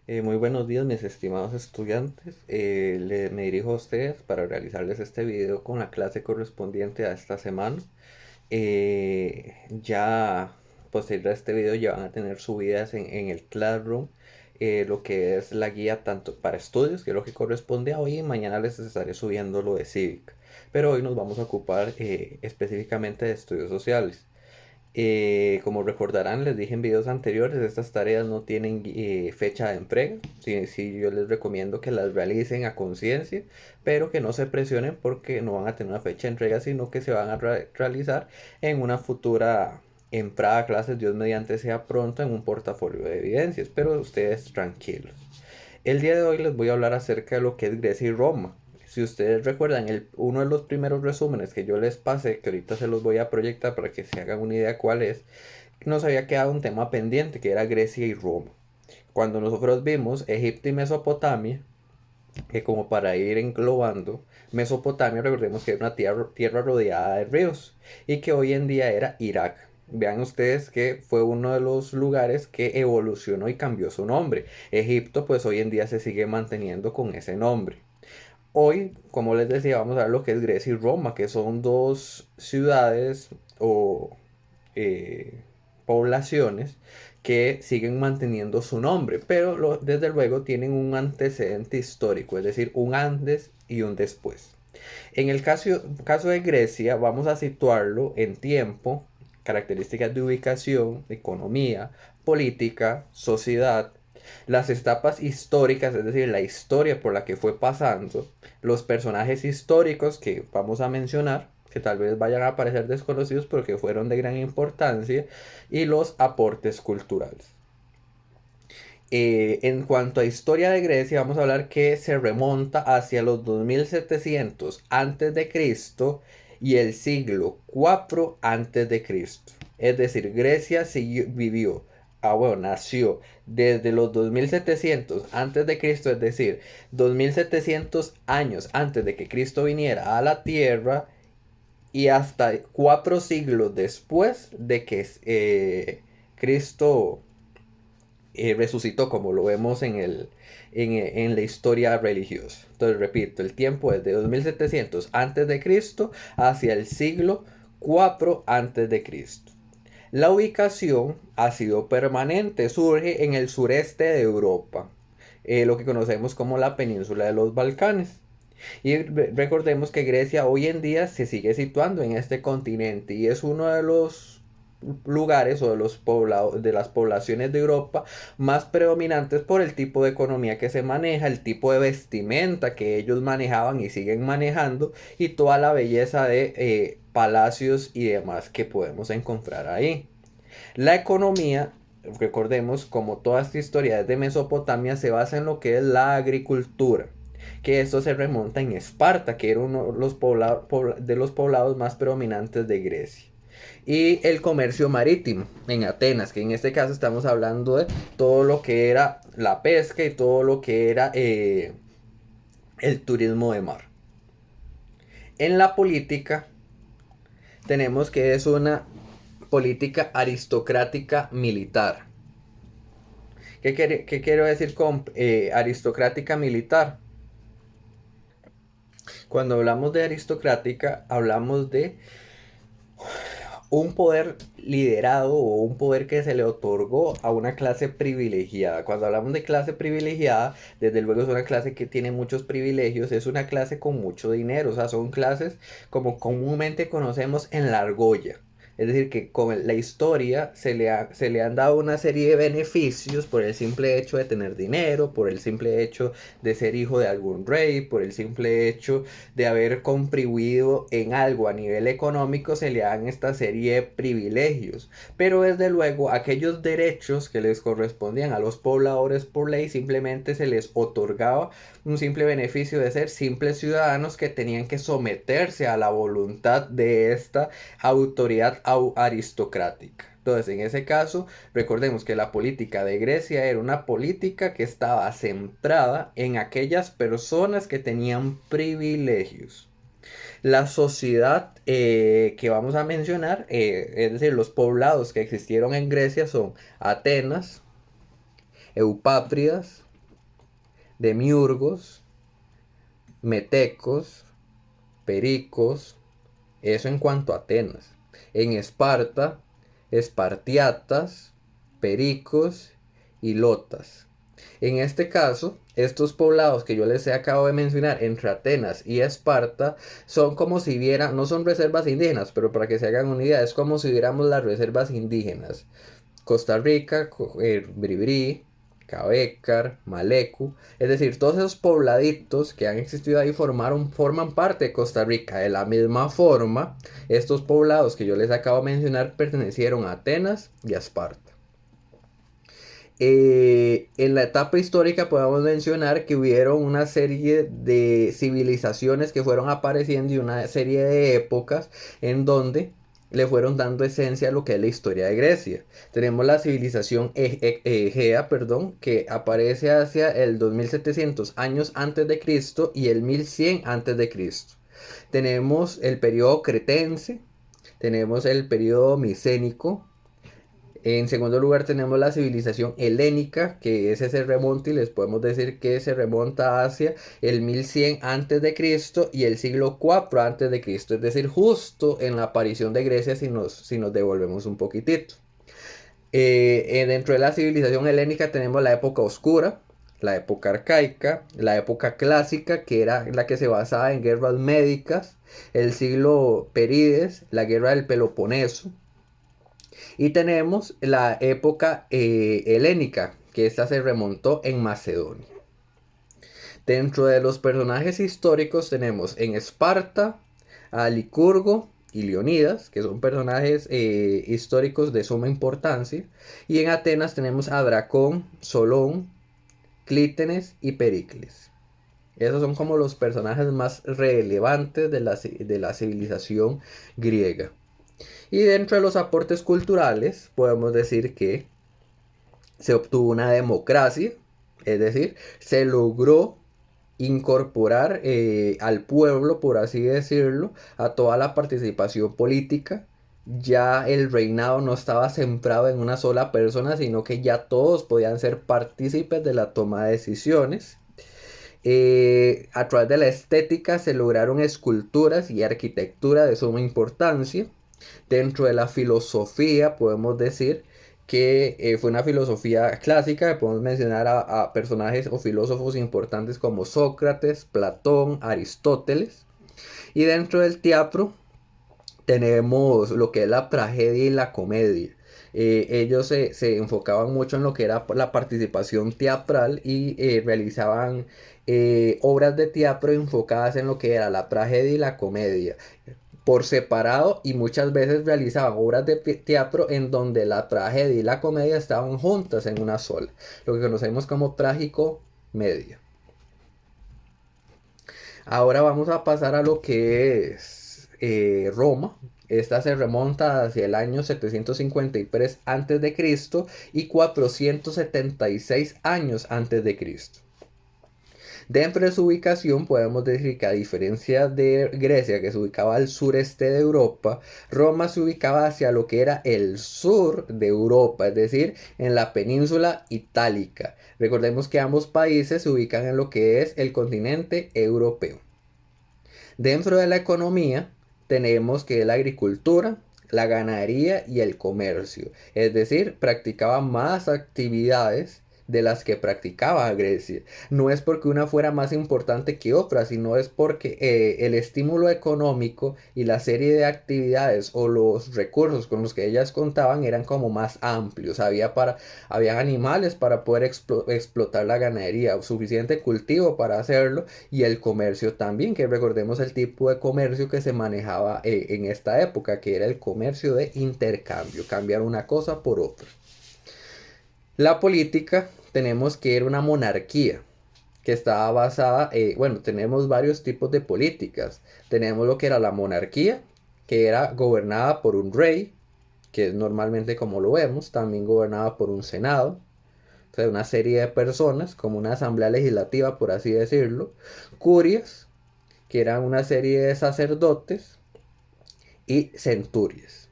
Muy buenos días, mis estimados estudiantes. Me dirijo a ustedes para realizarles este video con la clase correspondiente a esta semana. Ya posterior a este video ya van a tener subidas en el Classroom lo que es la guía tanto para estudios, que es lo que corresponde a hoy, y mañana les estaré subiendo lo de Civic. Pero hoy nos vamos a ocupar específicamente de estudios sociales. Como recordarán, les dije en videos anteriores, estas tareas no tienen fecha de entrega. Sí, sí, yo les recomiendo que las realicen a conciencia, pero que no se presionen porque no van a tener una fecha de entrega, sino que se van a realizar en una futura entrada a clases, Dios mediante sea pronto, en un portafolio de evidencias. Pero ustedes tranquilos. El día de hoy les voy a hablar acerca de lo que es Grecia y Roma. Si ustedes recuerdan, uno de los primeros resúmenes que yo les pasé, que ahorita se los voy a proyectar para que se hagan una idea cuál es, nos había quedado un tema pendiente, que era Grecia y Roma. Cuando nosotros vimos Egipto y Mesopotamia, que como para ir englobando, Mesopotamia, recordemos que era una tierra rodeada de ríos y que hoy en día era Irak. Vean ustedes que fue uno de los lugares que evolucionó y cambió su nombre. Egipto pues hoy en día se sigue manteniendo con ese nombre. Hoy, como les decía, vamos a ver lo que es Grecia y Roma, que son dos ciudades o eh, poblaciones que siguen manteniendo su nombre, pero desde luego tienen un antecedente histórico, es decir, un antes y un después. En el caso de Grecia, vamos a situarlo en tiempo, características de ubicación, economía, política, sociedad, las etapas históricas, es decir, la historia por la que fue pasando, los personajes históricos que vamos a mencionar, que tal vez vayan a parecer desconocidos porque fueron de gran importancia, y los aportes culturales. En cuanto a historia de Grecia, vamos a hablar que se remonta hacia los 2700 antes de Cristo y el siglo 4 antes de Cristo. Es decir, Grecia vivió, bueno, nació desde los 2700 antes de Cristo, es decir, 2700 años antes de que Cristo viniera a la tierra y hasta 4 siglos después de que Cristo resucitó, como lo vemos en la historia religiosa. Entonces, repito, el tiempo es de 2700 antes de Cristo hacia el siglo 4 antes de Cristo. La ubicación ha sido permanente, surge en el sureste de Europa, lo que conocemos como la península de los Balcanes. Y recordemos que Grecia hoy en día se sigue situando en este continente y es uno de los lugares o de los poblados de las poblaciones de Europa más predominantes por el tipo de economía que se maneja, el tipo de vestimenta que ellos manejaban y siguen manejando y toda la belleza de palacios y demás que podemos encontrar ahí. La economía, recordemos, como toda esta historia de Mesopotamia, se basa en lo que es la agricultura. Que esto se remonta en Esparta, que era uno de los poblados más predominantes de Grecia. Y el comercio marítimo en Atenas, que en este caso estamos hablando de todo lo que era la pesca y todo lo que era el turismo de mar. En la política tenemos que es una política aristocrática militar. ¿Qué quiero decir con aristocrática militar? Cuando hablamos de aristocrática, hablamos de un poder liderado o un poder que se le otorgó a una clase privilegiada. Cuando hablamos de clase privilegiada, desde luego es una clase que tiene muchos privilegios, es una clase con mucho dinero, o sea, son clases como comúnmente conocemos en la argolla. Es decir, que con la historia se le han dado una serie de beneficios por el simple hecho de tener dinero, por el simple hecho de ser hijo de algún rey, por el simple hecho de haber contribuido en algo a nivel económico, se le dan esta serie de privilegios. Pero desde luego aquellos derechos que les correspondían a los pobladores por ley simplemente se les otorgaba un simple beneficio de ser simples ciudadanos que tenían que someterse a la voluntad de esta autoridad aristocrática. Entonces, en ese caso, recordemos que la política de Grecia era una política que estaba centrada en aquellas personas que tenían privilegios. La sociedad que vamos a mencionar, es decir, los poblados que existieron en Grecia son Atenas, Eupátridas, demiurgos, metecos, pericos. Eso en cuanto a Atenas. En Esparta, espartiatas, pericos y lotas. En este caso, estos poblados que yo les acabo de mencionar entre Atenas y Esparta son como si vieran, no son reservas indígenas, pero para que se hagan una idea, es como si viéramos las reservas indígenas. Costa Rica, Bribri, Cabecar, Malecu, es decir, todos esos pobladitos que han existido ahí forman parte de Costa Rica. De la misma forma, estos poblados que yo les acabo de mencionar pertenecieron a Atenas y a Esparta. En la etapa histórica podemos mencionar que hubieron una serie de civilizaciones que fueron apareciendo y una serie de épocas en donde le fueron dando esencia a lo que es la historia de Grecia. Tenemos la civilización Egea, perdón, que aparece hacia el 2700 años antes de Cristo y el 1100 antes de Cristo. Tenemos el periodo cretense, tenemos el periodo micénico. En segundo lugar tenemos la civilización helénica, que ese se remonta y les podemos decir que se remonta hacia el 1100 antes de Cristo y el siglo IV antes de Cristo, es decir, justo en la aparición de Grecia si nos devolvemos un poquitito. Dentro de la civilización helénica tenemos la época oscura, la época arcaica, la época clásica, que era la que se basaba en guerras médicas, el siglo Perides, la guerra del Peloponeso. Y tenemos la época helénica, que esta se remontó en Macedonia. Dentro de los personajes históricos tenemos en Esparta a Licurgo y Leonidas, que son personajes históricos de suma importancia. Y en Atenas tenemos a Dracón, Solón, Clítenes y Pericles. Esos son como los personajes más relevantes de la civilización griega. Y dentro de los aportes culturales podemos decir que se obtuvo una democracia, es decir, se logró incorporar al pueblo, por así decirlo, a toda la participación política. Ya el reinado no estaba centrado en una sola persona, sino que ya todos podían ser partícipes de la toma de decisiones. A través de la estética se lograron esculturas y arquitectura de suma importancia. Dentro de la filosofía podemos decir que fue una filosofía clásica, podemos mencionar a personajes o filósofos importantes como Sócrates, Platón, Aristóteles. Y dentro del teatro tenemos lo que es la tragedia y la comedia. Ellos se enfocaban mucho en lo que era la participación teatral y realizaban obras de teatro enfocadas en lo que era la tragedia y la comedia por separado, y muchas veces realizaban obras de teatro en donde la tragedia y la comedia estaban juntas en una sola, lo que conocemos como trágico media. Ahora vamos a pasar a lo que es Roma. Esta se remonta hacia el año 753 a.C. y 476 años antes de Cristo. Dentro de su ubicación podemos decir que a diferencia de Grecia, que se ubicaba al sureste de Europa, Roma se ubicaba hacia lo que era el sur de Europa, es decir, en la península itálica. Recordemos que ambos países se ubican en lo que es el continente europeo. Dentro de la economía tenemos que la agricultura, la ganadería y el comercio, es decir, practicaban más actividades de las que practicaba Grecia. No es porque una fuera más importante que otra, sino es porque el estímulo económico y la serie de actividades o los recursos con los que ellas contaban eran como más amplios. Había animales para poder explotar la ganadería, suficiente cultivo para hacerlo, y el comercio también, que recordemos el tipo de comercio que se manejaba en esta época, que era el comercio de intercambio, cambiar una cosa por otra. La política, tenemos que era una monarquía que estaba basada, bueno, tenemos varios tipos de políticas. Tenemos lo que era la monarquía, que era gobernada por un rey, que es normalmente como lo vemos, también gobernada por un senado, o sea, una serie de personas, como una asamblea legislativa, por así decirlo. Curias, que eran una serie de sacerdotes, y centurias.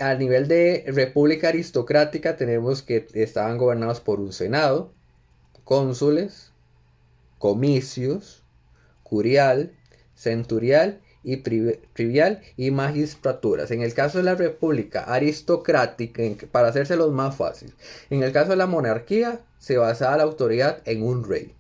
A nivel de república aristocrática tenemos que estaban gobernados por un senado, cónsules, comicios, curial, centurial y trivial y magistraturas. En el caso de la república aristocrática, para hacérselos más fácil, en el caso de la monarquía se basaba la autoridad en un rey.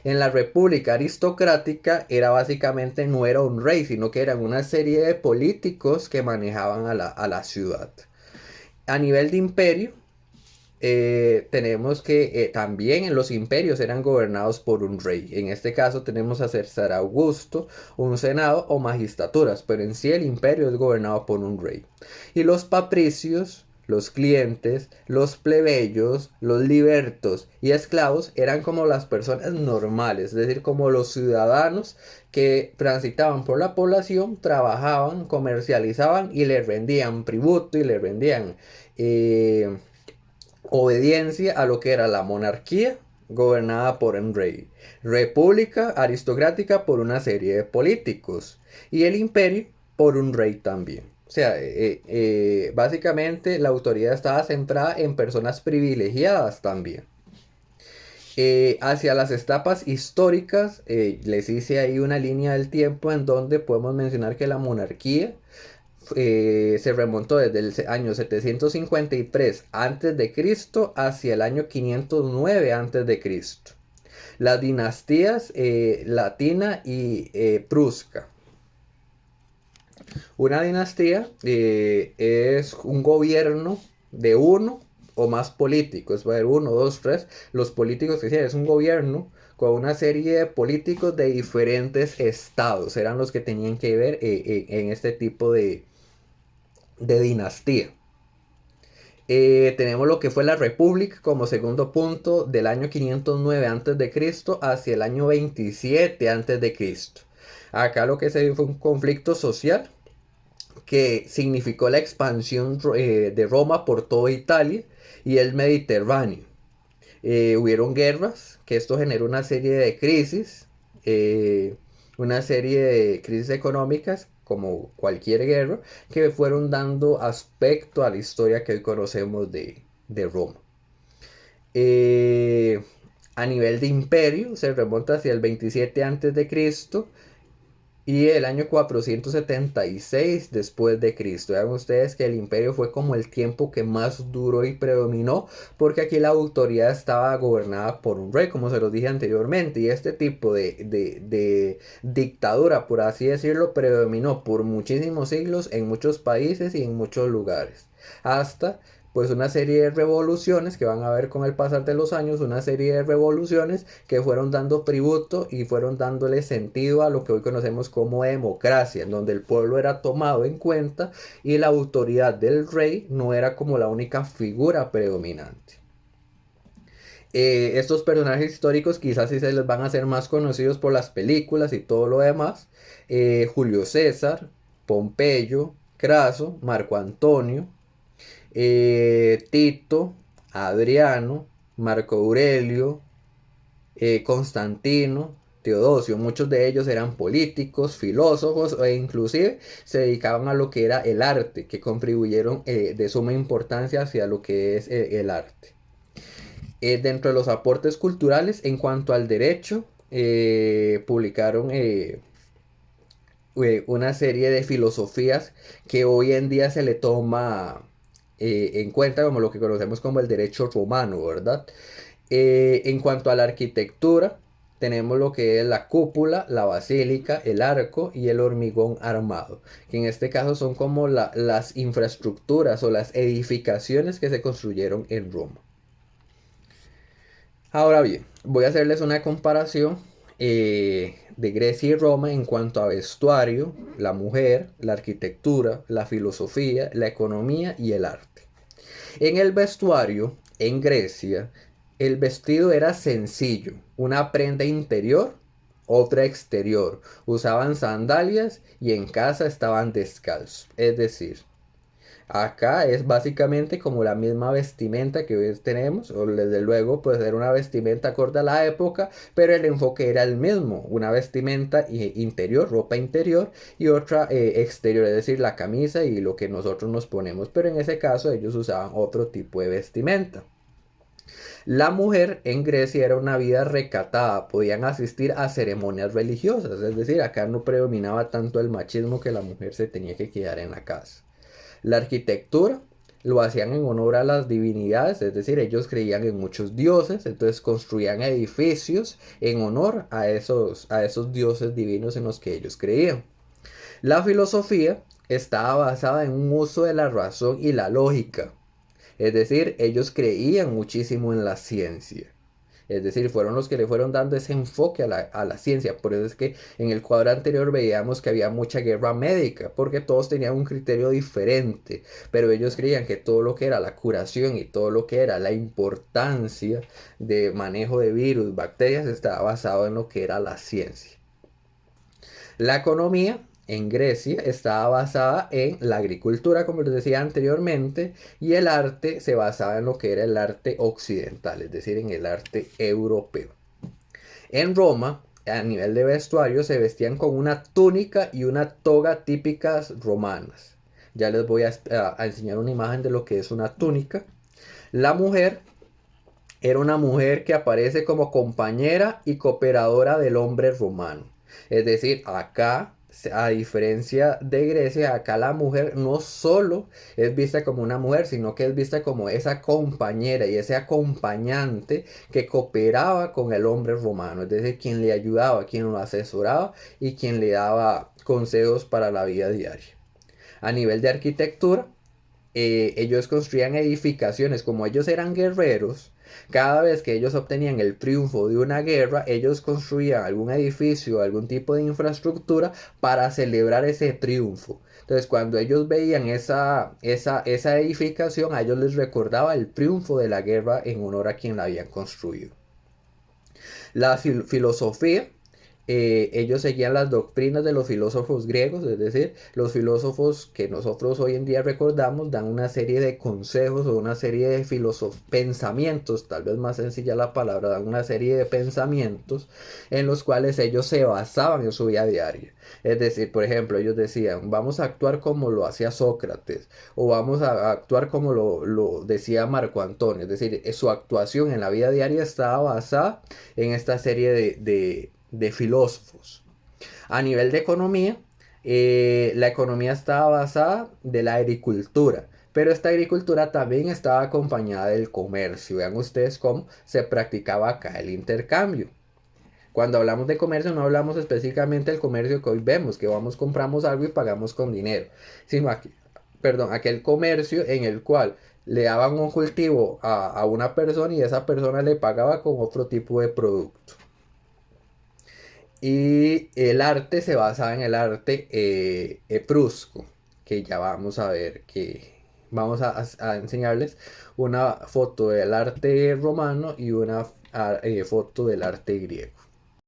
En la república aristocrática era básicamente no era un rey, sino que eran una serie de políticos que manejaban a la ciudad. A nivel de imperio, tenemos que también en los imperios eran gobernados por un rey. En este caso tenemos a César Augusto, un senado o magistraturas, pero en sí el imperio es gobernado por un rey. Y los patricios, los clientes, los plebeyos, los libertos y esclavos eran como las personas normales, es decir, como los ciudadanos que transitaban por la población, trabajaban, comercializaban y le rendían tributo y le rendían obediencia a lo que era la monarquía gobernada por un rey, república aristocrática por una serie de políticos y el imperio por un rey también. O sea, básicamente la autoridad estaba centrada en personas privilegiadas también. Hacia las etapas históricas, les hice ahí una línea del tiempo en donde podemos mencionar que la monarquía se remontó desde el año 753 a.C. hacia el año 509 a.C. Las dinastías latina y prusca. Una dinastía es un gobierno de uno o más políticos. Va a haber uno, dos, tres. Los políticos que es un gobierno con una serie de políticos de diferentes estados. Eran los que tenían que ver en este tipo de dinastía. Tenemos lo que fue la República como segundo punto del año 509 a.C. hacia el año 27 a.C. Acá lo que se dio fue un conflicto social que significó la expansión de Roma por toda Italia y el Mediterráneo. Hubieron guerras, que esto generó una serie de crisis, una serie de crisis económicas, como cualquier guerra, que fueron dando aspecto a la historia que hoy conocemos de Roma. A nivel de imperio, se remonta hacia el 27 a.C. y el año 476 después de Cristo. Vean ustedes que el imperio fue como el tiempo que más duró y predominó, porque aquí la autoridad estaba gobernada por un rey, como se los dije anteriormente, y este tipo de dictadura, por así decirlo, predominó por muchísimos siglos en muchos países y en muchos lugares, hasta pues una serie de revoluciones que van a ver con el pasar de los años, una serie de revoluciones que fueron dando tributo y fueron dándole sentido a lo que hoy conocemos como democracia, en donde el pueblo era tomado en cuenta y la autoridad del rey no era como la única figura predominante. Estos personajes históricos quizás sí se les van a hacer más conocidos por las películas y todo lo demás. Julio César, Pompeyo, Craso, Marco Antonio, Tito, Adriano, Marco Aurelio, Constantino, Teodosio. Muchos de ellos eran políticos, filósofos e inclusive se dedicaban a lo que era el arte, que contribuyeron de suma importancia hacia lo que es el arte. Dentro de los aportes culturales, en cuanto al derecho, publicaron una serie de filosofías que hoy en día se le toma en cuenta como lo que conocemos como el derecho romano, ¿verdad? En cuanto a la arquitectura, tenemos lo que es la cúpula, la basílica, el arco y el hormigón armado, que en este caso son como las infraestructuras o las edificaciones que se construyeron en Roma. Ahora bien, voy a hacerles una comparación de Grecia y Roma en cuanto a vestuario, la mujer, la arquitectura, la filosofía, la economía y el arte. En el vestuario, en Grecia, el vestido era sencillo, una prenda interior, otra exterior. Usaban sandalias y en casa estaban descalzos. Es decir, acá es básicamente como la misma vestimenta que hoy tenemos, o desde luego puede ser una vestimenta acorde a la época, pero el enfoque era el mismo, una vestimenta interior, ropa interior y otra exterior, es decir, la camisa y lo que nosotros nos ponemos, pero en ese caso ellos usaban otro tipo de vestimenta. La mujer en Grecia era una vida recatada, podían asistir a ceremonias religiosas, es decir, acá no predominaba tanto el machismo que la mujer se tenía que quedar en la casa. La arquitectura lo hacían en honor a las divinidades, es decir, ellos creían en muchos dioses, entonces construían edificios en honor a esos dioses divinos en los que ellos creían. La filosofía estaba basada en un uso de la razón y la lógica, es decir, ellos creían muchísimo en la ciencia. Es decir, fueron los que le fueron dando ese enfoque a la ciencia. Por eso es que en el cuadro anterior veíamos que había mucha guerra médica, porque todos tenían un criterio diferente, pero ellos creían que todo lo que era la curación y todo lo que era la importancia de manejo de virus, bacterias, estaba basado en lo que era la ciencia. La economía en Grecia estaba basada en la agricultura, como les decía anteriormente, y el arte se basaba en lo que era el arte occidental, es decir, en el arte europeo. En Roma, a nivel de vestuario, se vestían con una túnica y una toga típicas romanas. Ya les voy a enseñar una imagen de lo que es una túnica. La mujer era una mujer que aparece como compañera y cooperadora del hombre romano. Es decir, acá, a diferencia de Grecia, acá la mujer no solo es vista como una mujer, sino que es vista como esa compañera y ese acompañante que cooperaba con el hombre romano. Es decir, quien le ayudaba, quien lo asesoraba y quien le daba consejos para la vida diaria. A nivel de arquitectura, ellos construían edificaciones, como ellos eran guerreros, cada vez que ellos obtenían el triunfo de una guerra, ellos construían algún edificio, algún tipo de infraestructura para celebrar ese triunfo. Entonces, cuando ellos veían esa edificación, a ellos les recordaba el triunfo de la guerra en honor a quien la habían construido. La filosofía, ellos seguían las doctrinas de los filósofos griegos, es decir, los filósofos que nosotros hoy en día recordamos dan una serie de consejos o una serie de pensamientos, tal vez más sencilla la palabra, dan una serie de pensamientos en los cuales ellos se basaban en su vida diaria. Es decir, por ejemplo, ellos decían, vamos a actuar como lo hacía Sócrates o vamos a actuar como lo decía Marco Antonio, es decir, su actuación en la vida diaria estaba basada en esta serie de filósofos. A nivel de economía, la economía estaba basada de la agricultura, pero esta agricultura también estaba acompañada del comercio. Vean ustedes cómo se practicaba acá el intercambio. Cuando hablamos de comercio no hablamos específicamente del comercio que hoy vemos, que vamos, compramos algo y pagamos con dinero, sino aquel comercio en el cual le daban un cultivo a una persona y esa persona le pagaba con otro tipo de producto. Y el arte se basa en el arte etrusco, que ya vamos a ver que vamos a enseñarles una foto del arte romano y una foto del arte griego.